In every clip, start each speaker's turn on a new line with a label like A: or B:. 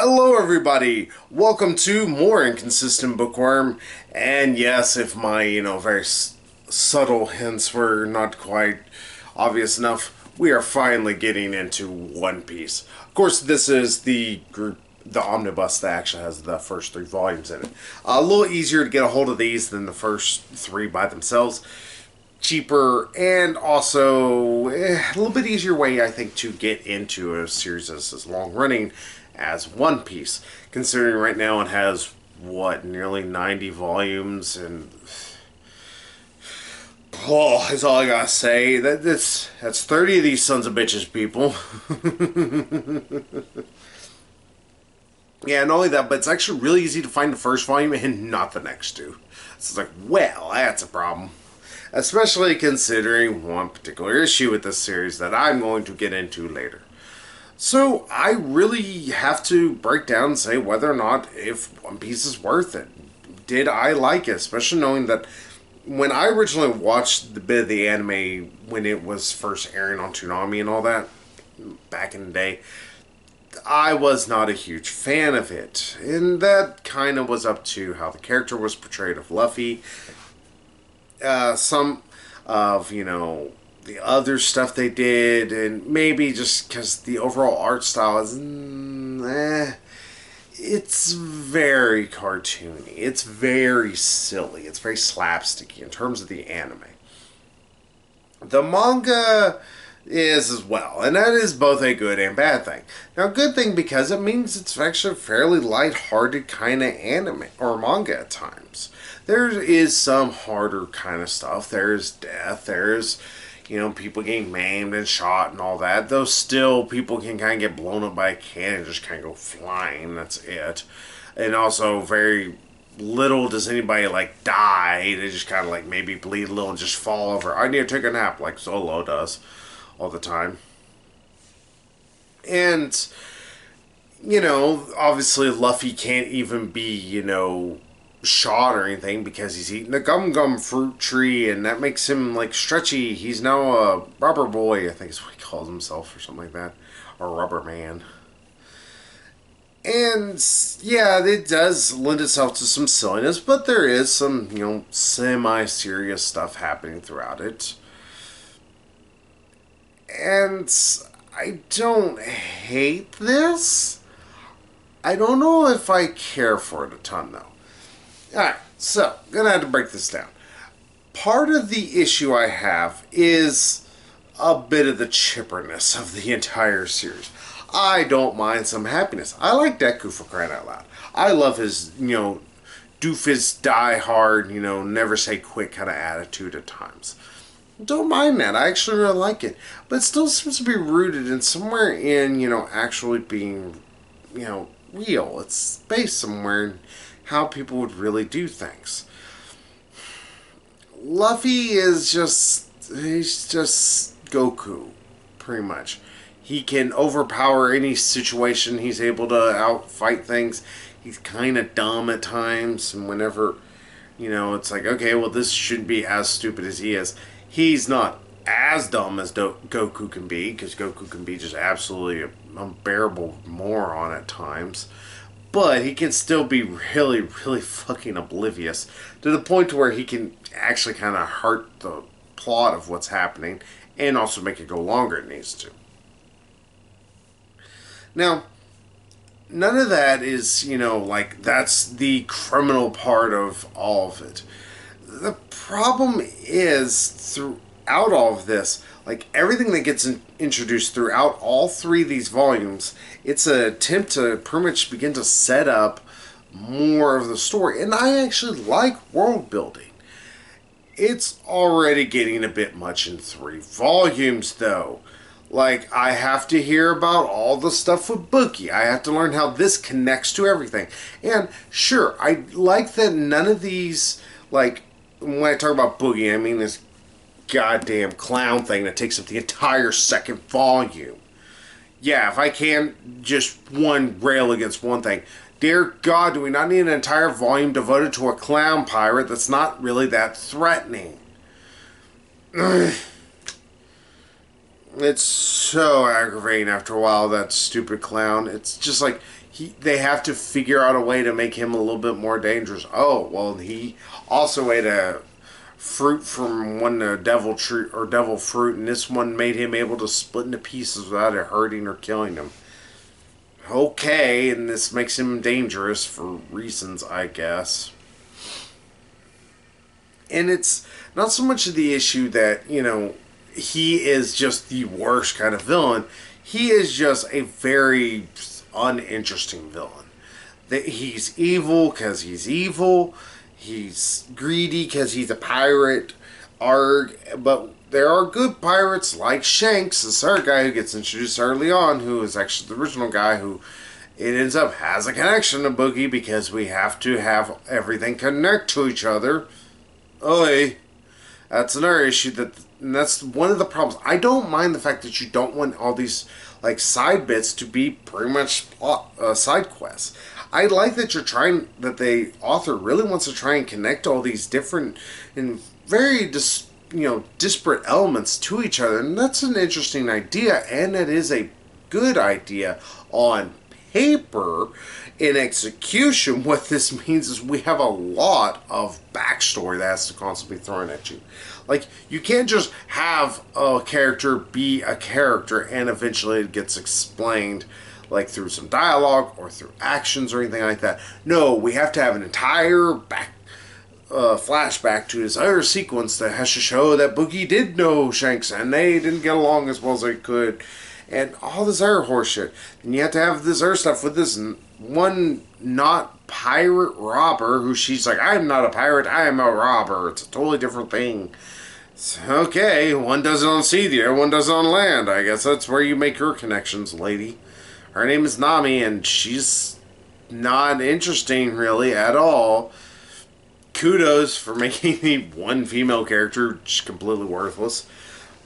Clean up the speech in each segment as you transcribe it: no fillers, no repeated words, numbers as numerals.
A: Hello everybody, welcome to more Inconsistent Bookworm, and yes, if my, very subtle hints were not quite obvious enough, we are finally getting into One Piece. Of course, this is the omnibus that actually has the first 3 volumes in it. A little easier to get a hold of these than the first 3 by themselves. Cheaper, and also a little bit easier way, I think, to get into a series that's as long running as One Piece, considering right now it has nearly 90 volumes, and that's all I gotta say. That's 30 of these sons of bitches, people. Yeah, not only that, but it's actually really easy to find the first volume and not the next two. So it's like, well, that's a problem. Especially considering one particular issue with this series that I'm going to get into later. So I really have to break down and say whether or not if One Piece is worth it. Did I like it? Especially knowing that when I originally watched the bit of the anime when it was first airing on Toonami and all that, back in the day, I was not a huge fan of it. And that kind of was up to how the character was portrayed of Luffy. Some of, the other stuff they did, and maybe just because the overall art style is, it's very cartoony. It's very silly. It's very slapsticky in terms of the anime. The manga is as well, and that is both a good and bad thing. Now, good thing because it means it's actually a fairly light-hearted kind of anime or manga at times. There is some harder kind of stuff. There's death. There's, people getting maimed and shot and all that. Though still, people can kind of get blown up by a cannon and just kind of go flying. That's it. And also, very little does anybody, die. They just kind of, maybe bleed a little and just fall over. I need to take a nap, like Zolo does all the time. And, obviously Luffy can't even be, shot or anything because he's eating a gum fruit tree, and that makes him stretchy. He's now a rubber boy, I think is what he calls himself, or something like that, or rubber man. And yeah, it does lend itself to some silliness, but there is some semi-serious stuff happening throughout it. And I don't hate this. I don't know if I care for it a ton though. Alright, so, gonna have to break this down. Part of the issue I have is a bit of the chipperness of the entire series. I don't mind some happiness. I like Deku, for crying out loud. I love his, doofus, die hard, never say quit kind of attitude at times. Don't mind that. I actually really like it. But it still seems to be rooted in somewhere in, actually being, real. It's based somewhere in how people would really do things. Luffy is he's just Goku, pretty much. He can overpower any situation. He's able to outfight things. He's kind of dumb at times, and whenever, it's like, okay, well, this shouldn't be as stupid as he is. He's not as dumb as Goku can be, because Goku can be just absolutely an unbearable moron at times. But he can still be really, really fucking oblivious to the point where he can actually kind of hurt the plot of what's happening and also make it go longer than it needs to. Now, none of that is, that's the criminal part of all of it. The problem is, throughout all of this, everything that gets introduced throughout all 3 of these volumes, it's an attempt to pretty much begin to set up more of the story. And I actually like world building. It's already getting a bit much in 3 volumes, though. I have to hear about all the stuff with Bookie. I have to learn how this connects to everything. And sure, I like that none of these, when I talk about Boogie, I mean this goddamn clown thing that takes up the entire 2nd volume. Yeah, if I can, just one rail against one thing. Dear God, do we not need an entire volume devoted to a clown pirate that's not really that threatening? It's so aggravating after a while, that stupid clown. It's just like they have to figure out a way to make him a little bit more dangerous. Oh, well, he also ate a fruit from one devil tree or devil fruit, and this one made him able to split into pieces without it hurting or killing him. Okay, and this makes him dangerous for reasons, I guess. And it's not so much of the issue that, he is just the worst kind of villain. He is just a very uninteresting villain. That he's evil because he's evil. He's greedy because he's a pirate. Arg, but there are good pirates like Shanks, this other guy who gets introduced early on, who is actually the original guy who it ends up has a connection to Boogie because we have to have everything connect to each other. Oi. That's another issue and that's one of the problems. I don't mind the fact that you don't want all these like side bits to be pretty much side quests. I like that that the author really wants to try and connect all these different and very disparate elements to each other, and that's an interesting idea, and it is a good idea on paper. In execution, what this means is we have a lot of backstory that has to constantly be thrown at you. Like, you can't just have a character be a character and eventually it gets explained, like through some dialogue or through actions or anything like that. No, we have to have an entire flashback to this other sequence that has to show that Boogie did know Shanks and they didn't get along as well as they could, and all this other horseshit. And you have to have this other stuff with this one not pirate robber who she's like, I'm not a pirate, I am a robber. It's a totally different thing. So, okay, one does it on sea, the other one does it on land. I guess that's where you make your connections, lady. Her name is Nami, and she's not interesting really at all. Kudos for making the one female character just completely worthless.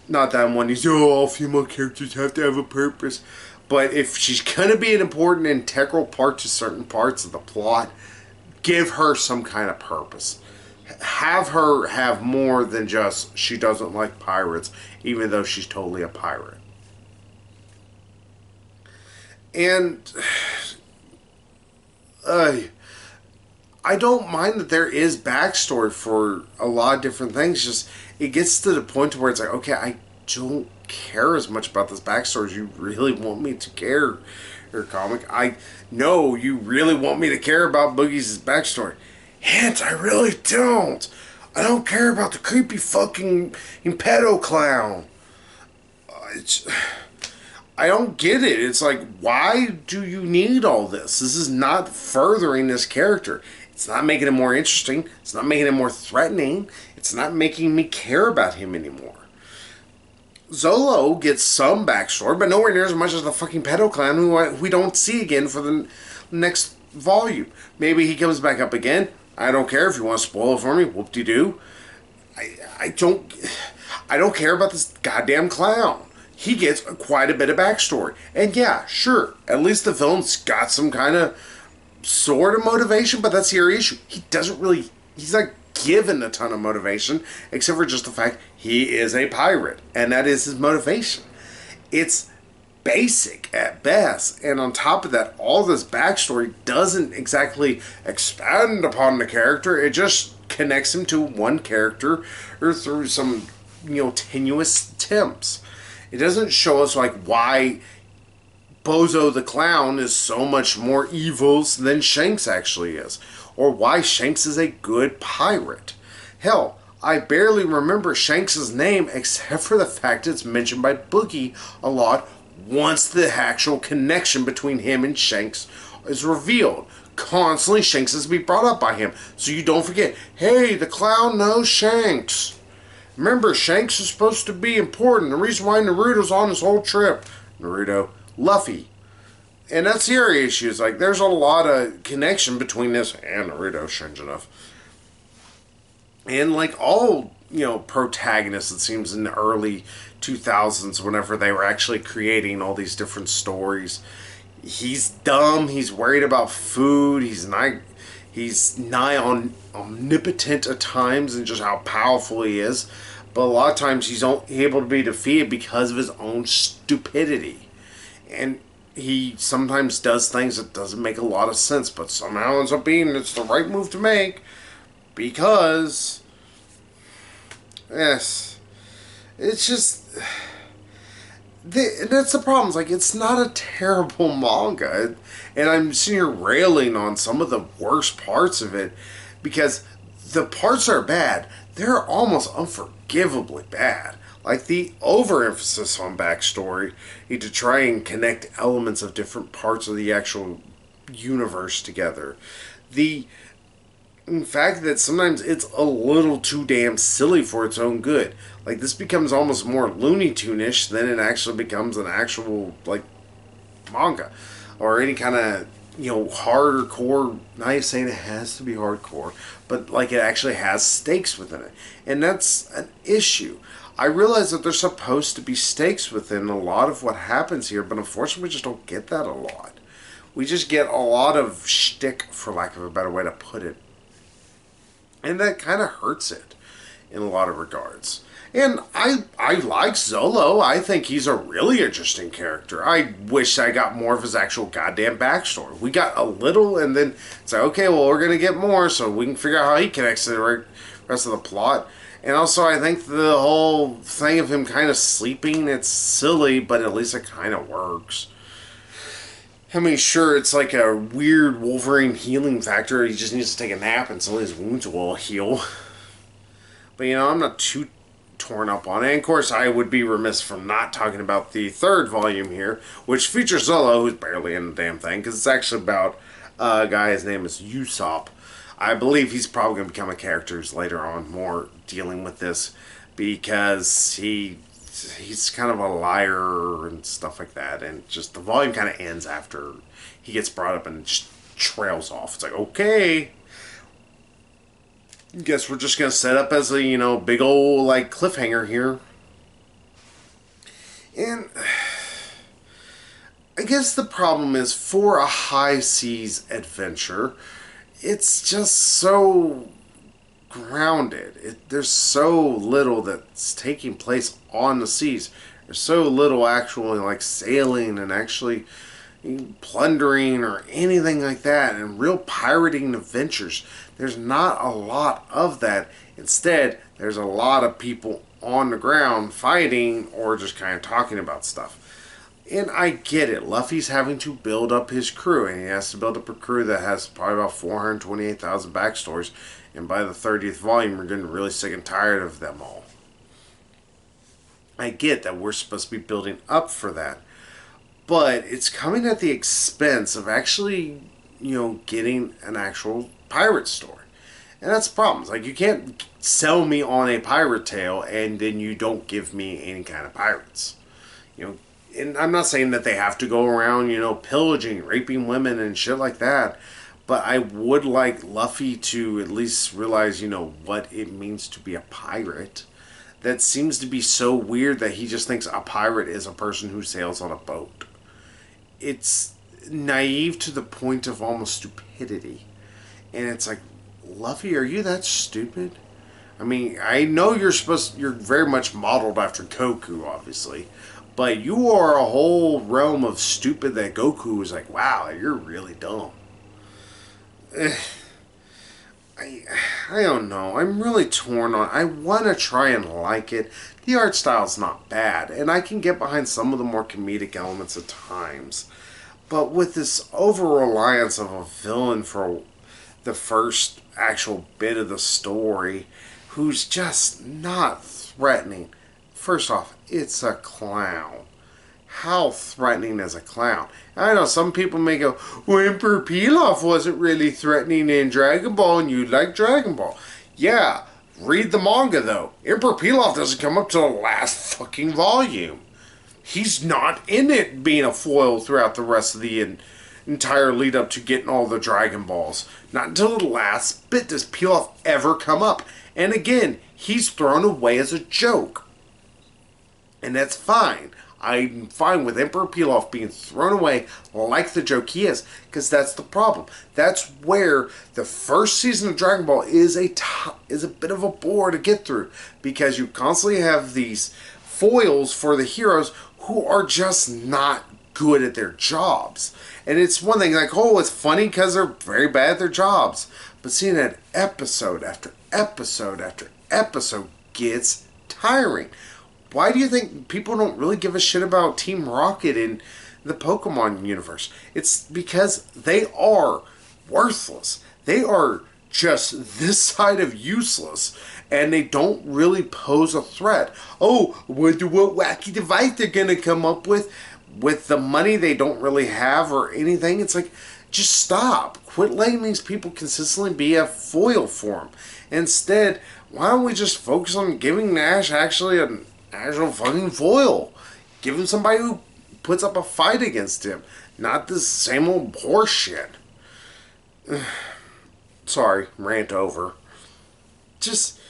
A: Not that one is, all female characters have to have a purpose. But if she's going to be an important integral part to certain parts of the plot, give her some kind of purpose. Have her have more than just she doesn't like pirates, even though she's totally a pirate. And I don't mind that there is backstory for a lot of different things. Just it gets to the point where it's like, okay, I don't care as much about this backstory as you really want me to care. Your comic, I know you really want me to care about Boogie's backstory. Hint, I really don't. I don't care about the creepy fucking pedo clown. I don't get it. It's like, why do you need all this? This is not furthering this character. It's not making him more interesting. It's not making him more threatening. It's not making me care about him anymore. Zolo gets some backstory, but nowhere near as much as the fucking pedo clown who we don't see again for the next volume. Maybe he comes back up again. I don't care if you want to spoil it for me. Whoop-de-doo. I don't care about this goddamn clown. He gets quite a bit of backstory. And yeah, sure, at least the villain's got some kind of sort of motivation, but that's your issue. He's not given a ton of motivation, except for just the fact he is a pirate, and that is his motivation. It's basic at best, and on top of that, all this backstory doesn't exactly expand upon the character. It just connects him to one character or through some, tenuous attempts. It doesn't show us like why Bozo the Clown is so much more evil than Shanks actually is, or why Shanks is a good pirate. Hell, I barely remember Shanks' name except for the fact it's mentioned by Boogie a lot once the actual connection between him and Shanks is revealed. Constantly Shanks is to be brought up by him, so you don't forget, hey, the clown knows Shanks. Remember, Shanks is supposed to be important. The reason why Naruto's on this whole trip. Naruto. Luffy. And that's the other issue. It's like, there's a lot of connection between this and Naruto, strange enough. And like all, protagonists, it seems, in the early 2000s, whenever they were actually creating all these different stories, he's dumb, he's worried about food, he's nigh omnipotent at times and just how powerful he is. but a lot of times he's able to be defeated because of his own stupidity. And he sometimes does things that doesn't make a lot of sense, but somehow ends up being it's the right move to make because yes, it's just and that's the problem. It's like it's not a terrible manga, and I'm sitting here railing on some of the worst parts of it because the parts that are bad, they're almost unforgivably bad. Like the overemphasis on backstory to try and connect elements of different parts of the actual universe together. The fact that sometimes it's a little too damn silly for its own good. Like this becomes almost more Looney Tune-ish than it actually becomes an actual like manga or any kind of hardcore. Not saying it has to be hardcore, but like it actually has stakes within it, and that's an issue. I realize that there's supposed to be stakes within a lot of what happens here, but unfortunately we just don't get that a lot. We just get a lot of shtick, for lack of a better way to put it. And that kind of hurts it in a lot of regards. And I like Zolo. I think he's a really interesting character. I wish I got more of his actual goddamn backstory. We got a little, and then it's like, okay, well, we're going to get more, so we can figure out how he connects to the rest of the plot. And also, I think the whole thing of him kind of sleeping, it's silly, but at least it kind of works. I mean, sure, it's like a weird Wolverine healing factor. He just needs to take a nap and some of his wounds will heal. But, I'm not too torn up on it. And, of course, I would be remiss from not talking about the third volume here, which features Zolo, who's barely in the damn thing, because it's actually about a guy, his name is Usopp. I believe he's probably going to become a character who's later on more dealing with this because he's kind of a liar and stuff like that, and just the volume kind of ends after he gets brought up and just trails off. It's like, okay, guess we're just going to set up as a big old like cliffhanger here. And I guess the problem is for a high seas adventure, it's just so grounded. There's so little that's taking place on the seas. There's so little actually like sailing and actually plundering or anything like that, and real pirating adventures. There's not a lot of that. Instead, there's a lot of people on the ground fighting or just kind of talking about stuff. And I get it. Luffy's having to build up his crew, and he has to build up a crew that has probably about 428,000 backstories. And by the 30th volume, we're getting really sick and tired of them all. I get that we're supposed to be building up for that. But it's coming at the expense of actually, getting an actual pirate story. And that's the problem. It's like, you can't sell me on a pirate tale and then you don't give me any kind of pirates. And I'm not saying that they have to go around, pillaging, raping women and shit like that. But I would like Luffy to at least realize, what it means to be a pirate. That seems to be so weird that he just thinks a pirate is a person who sails on a boat. It's naive to the point of almost stupidity. And it's like, Luffy, are you that stupid? I mean, I know you're very much modeled after Goku, obviously. But you are a whole realm of stupid that Goku was like, wow, you're really dumb. I don't know. I'm really torn on. I want to try and like it. The art style's not bad, and I can get behind some of the more comedic elements at times. But with this over-reliance of a villain for the first actual bit of the story, who's just not threatening. First off, it's a clown. How threatening is a clown? I know some people may go, well, Emperor Pilaf wasn't really threatening in Dragon Ball, and you like Dragon Ball. Yeah, read the manga though. Emperor Pilaf doesn't come up to the last fucking volume. He's not in it being a foil throughout the rest of the entire lead up to getting all the Dragon Balls. Not until the last bit does Pilaf ever come up. And again, he's thrown away as a joke. And that's fine. I'm fine with Emperor Pilaf being thrown away like the joke he is, because that's the problem. That's where the first season of Dragon Ball is a bit of a bore to get through, because you constantly have these foils for the heroes who are just not good at their jobs. And it's one thing like, oh, it's funny because they're very bad at their jobs. But seeing that episode after episode after episode gets tiring. Why do you think people don't really give a shit about Team Rocket in the Pokemon universe? It's because they are worthless. They are just this side of useless, and they don't really pose a threat. Oh, wonder what wacky device they're gonna come up with the money they don't really have or anything. It's like, just stop. Quit letting these people consistently be a foil for them. Instead, why don't we just focus on giving Nash actually an actual fucking foil? Give him somebody who puts up a fight against him, not this same old horse shit. Sorry, rant over. Just,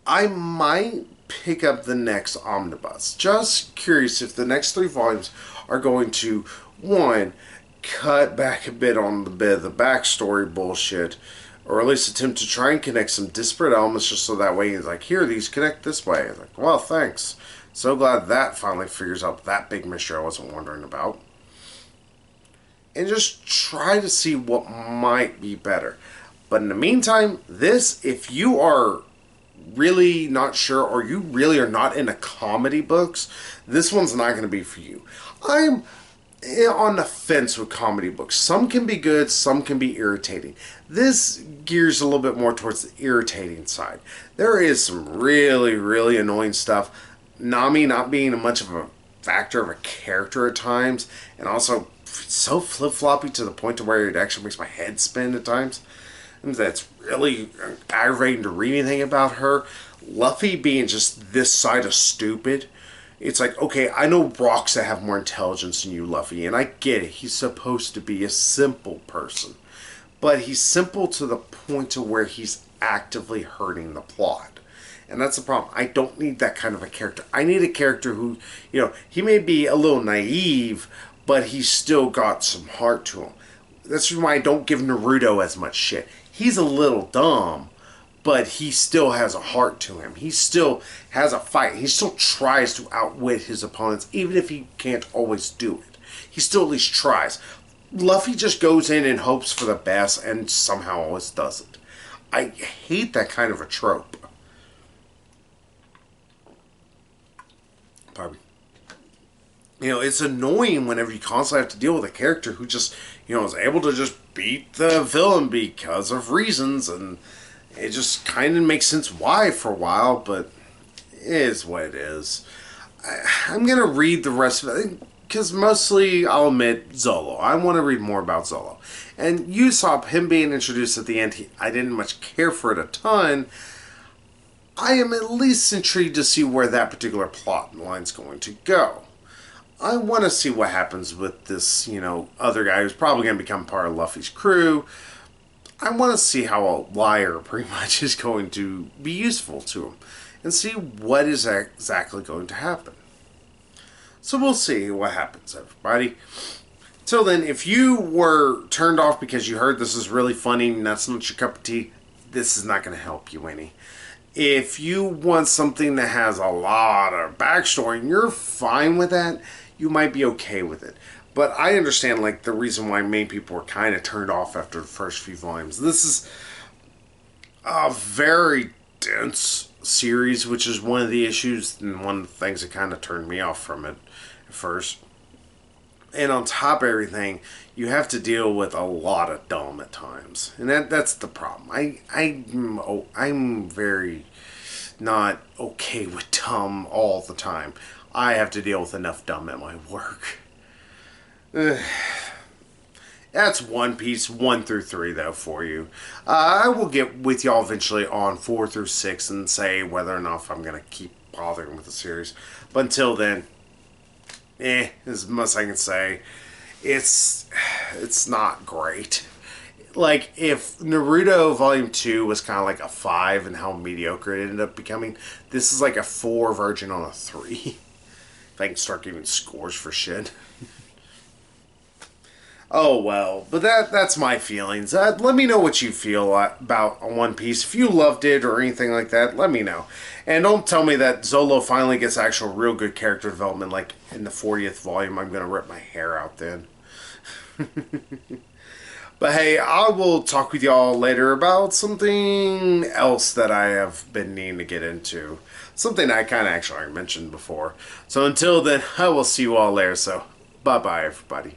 A: I might pick up the next omnibus. Just curious if the next 3 volumes are going to, one, cut back a bit on the bit of the backstory bullshit, or at least attempt to try and connect some disparate elements, just so that way he's like, here, these connect this way. It's like, well, thanks. So glad that finally figures out that big mystery I wasn't wondering about. And just try to see what might be better. But in the meantime, this, if you are really not sure, or you really are not into comedy books, this one's not going to be for you. I'm on the fence with comedy books. Some can be good, some can be irritating. This gears a little bit more towards the irritating side. There is some really, really annoying stuff. Nami not being much of a factor of a character at times, and also so flip-floppy to the point to where it actually makes my head spin at times. And that's really aggravating to read anything about her. Luffy being just this side of stupid. It's like, okay, I know rocks that have more intelligence than you, Luffy, and I get it. He's supposed to be a simple person. But he's simple to the point to where he's actively hurting the plot. And that's the problem. I don't need that kind of a character. I need a character who, he may be a little naive, but he's still got some heart to him. That's why I don't give Naruto as much shit. He's a little dumb, but he still has a heart to him. He still has a fight. He still tries to outwit his opponents, even if he can't always do it. He still at least tries. Luffy just goes in and hopes for the best and somehow always doesn't. I hate that kind of a trope. Pardon me. It's annoying whenever you constantly have to deal with a character who just, is able to just beat the villain because of reasons, and it just kind of makes sense why for a while, but it is what it is. I'm going to read the rest of it, because mostly, I'll admit, Zolo. I want to read more about Zolo. And Usopp, him being introduced at the end, I didn't much care for it a ton. I am at least intrigued to see where that particular plot line's going to go. I want to see what happens with this, other guy who's probably going to become part of Luffy's crew. I want to see how a liar pretty much is going to be useful to him, and see what is exactly going to happen. So we'll see what happens, everybody. Till then, if you were turned off because you heard this is really funny and that's not your cup of tea, this is not going to help you any. If you want something that has a lot of backstory and you're fine with that, you might be okay with it. But I understand, the reason why many people were kind of turned off after the first few volumes. This is a very dense series, which is one of the issues and one of the things that kind of turned me off from it at first. And on top of everything, you have to deal with a lot of dumb at times. And that's the problem. I'm very not okay with dumb all the time. I have to deal with enough dumb at my work. That's One Piece 1 through 3 though for you. I will get with y'all eventually on 4 through 6 and say whether or not I'm going to keep bothering with the series. But until then, as much as I can say. It's not great. If Naruto Volume 2 was kind of like a 5 and how mediocre it ended up becoming, this is like a 4 version on a 3. If I can start giving scores for shit. Oh well, but that's my feelings. Let me know what you feel about One Piece. If you loved it or anything like that, let me know. And don't tell me that Zolo finally gets actual real good character development, like in the 40th volume. I'm gonna rip my hair out then. But hey, I will talk with y'all later about something else that I have been needing to get into. Something I kind of actually already mentioned before. So until then, I will see you all later. So bye bye, everybody.